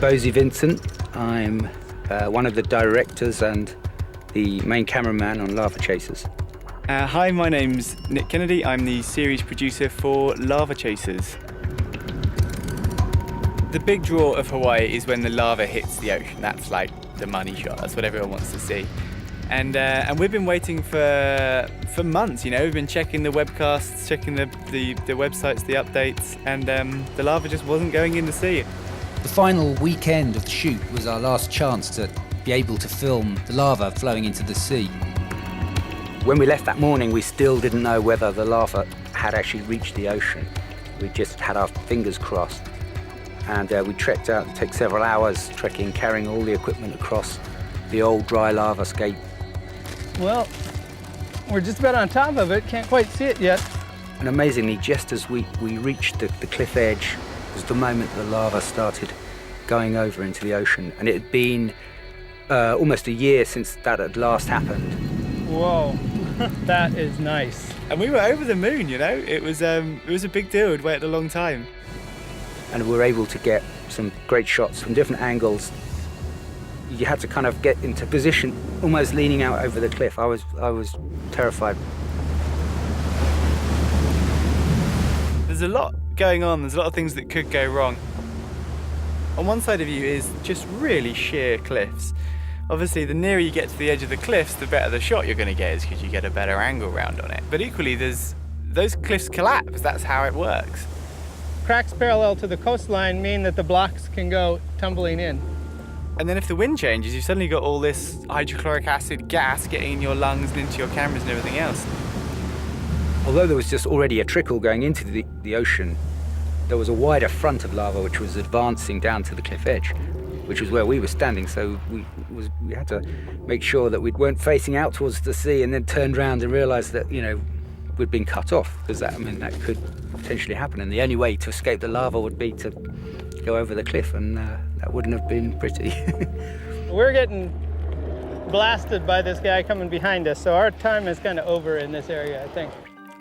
Bosie Vincent. I'm one of the directors and the main cameraman on Lava Chasers. Hi, my name's Nick Kennedy. I'm the series producer for Lava Chasers. The big draw of Hawaii is when the lava hits the ocean. That's like the money shot. That's what everyone wants to see. And we've been waiting for months. You know, we've been checking the webcasts, checking the websites, the updates, and the lava just wasn't going in the sea. The final weekend of the shoot was our last chance to be able to film the lava flowing into the sea. When we left that morning, we still didn't know whether the lava had actually reached the ocean. We just had our fingers crossed. And we trekked out, it took several hours trekking, carrying all the equipment across the old dry lava scape. Well, we're just about on top of it, can't quite see it yet. And amazingly, just as we reached the cliff edge, was the moment the lava started going over into the ocean. And it had been almost a year since that had last happened. Whoa, that is nice. And we were over the moon, you know. It was a big deal. We'd waited a long time. And we were able to get some great shots from different angles. You had to kind of get into position, almost leaning out over the cliff. I was terrified. There's a lot going on. There's a lot of things that could go wrong. On one side of you is just really sheer cliffs. Obviously, the nearer you get to the edge of the cliffs, the better the shot you're going to get is because you get a better angle round on it. But equally, those cliffs collapse. That's how it works. Cracks parallel to the coastline mean that the blocks can go tumbling in. And then if the wind changes, you've suddenly got all this hydrochloric acid gas getting in your lungs and into your cameras and everything else. Although there was just already a trickle going into the ocean, there was a wider front of lava which was advancing down to the cliff edge, which was where we were standing. So we had to make sure that we weren't facing out towards the sea and then turned around and realised that, you know, we'd been cut off, because that could potentially happen. And the only way to escape the lava would be to go over the cliff, and that wouldn't have been pretty. We're getting blasted by this guy coming behind us, so our time is kind of over in this area, I think.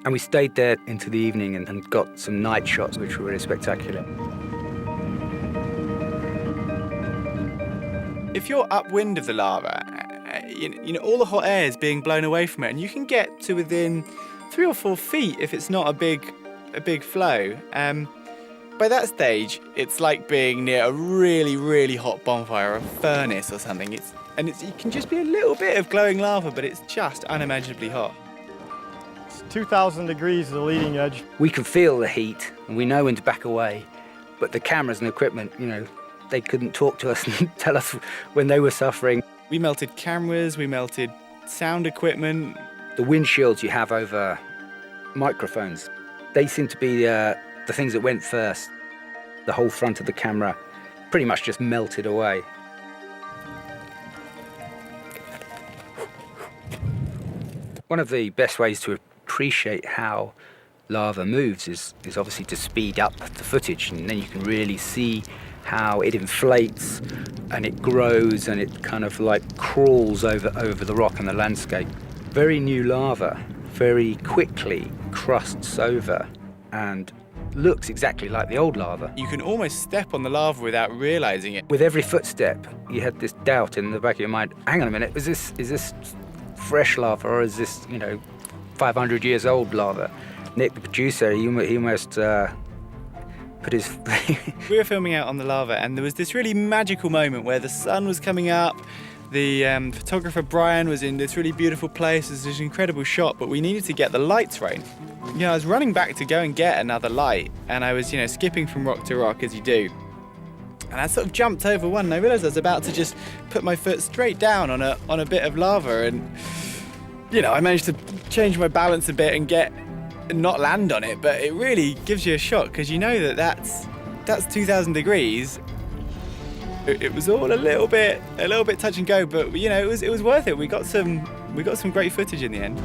And we stayed there into the evening and got some night shots, which were really spectacular. If you're upwind of the lava, you know all the hot air is being blown away from it, and you can get to within 3 or 4 feet if it's not a big flow. By that stage, it's like being near a really, really hot bonfire, or a furnace or something. It can just be a little bit of glowing lava, but it's just unimaginably hot. It's 2,000 degrees, the leading edge. We can feel the heat, and we know when to back away, but the cameras and equipment, you know, they couldn't talk to us and tell us when they were suffering. We melted cameras, we melted sound equipment. The windshields you have over microphones, they seem to be the things that went first. The whole front of the camera pretty much just melted away. One of the best ways to appreciate how lava moves is obviously to speed up the footage, and then you can really see how it inflates and it grows and it kind of like crawls over the rock and the landscape. Very new lava very quickly crusts over and looks exactly like the old lava. You can almost step on the lava without realizing it. With every footstep, you had this doubt in the back of your mind, hang on a minute, is this fresh lava, or is this, 500 years old lava? Nick, the producer, he almost put his... We were filming out on the lava, and there was this really magical moment where the sun was coming up. The photographer Brian was in this really beautiful place. There's this incredible shot, but we needed to get the lights right. I was running back to go and get another light, and I was, skipping from rock to rock as you do. And I sort of jumped over one, and I realised I was about to just put my foot straight down on a bit of lava, and I managed to change my balance a bit and not land on it. But it really gives you a shock, because that's 2,000 degrees. It was all a little bit touch and go, but it was worth it. We got some great footage in the end.